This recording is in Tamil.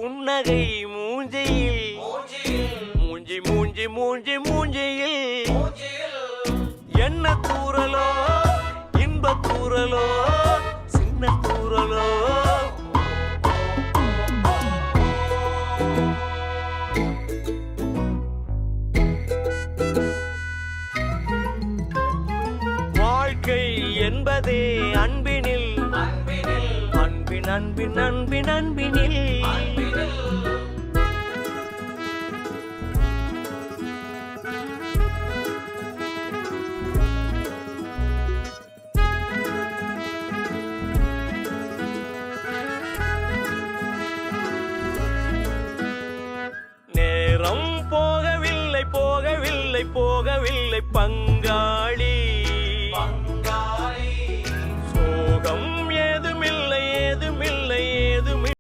புன்னகை மூஞ்சியில் மூஞ்சி மூஞ்சி மூஞ்சி மூஞ்சியில் என்ன தூரலோ இன்ப தூரலோ சின்ன தூரலோ வாழ்க்கை என்பதே அன்பினில் அன்பின் அன்பின் அன்பின் அன்பினில் நேரம் போகவில்லை போகவில்லை போகவில்லை பங்கு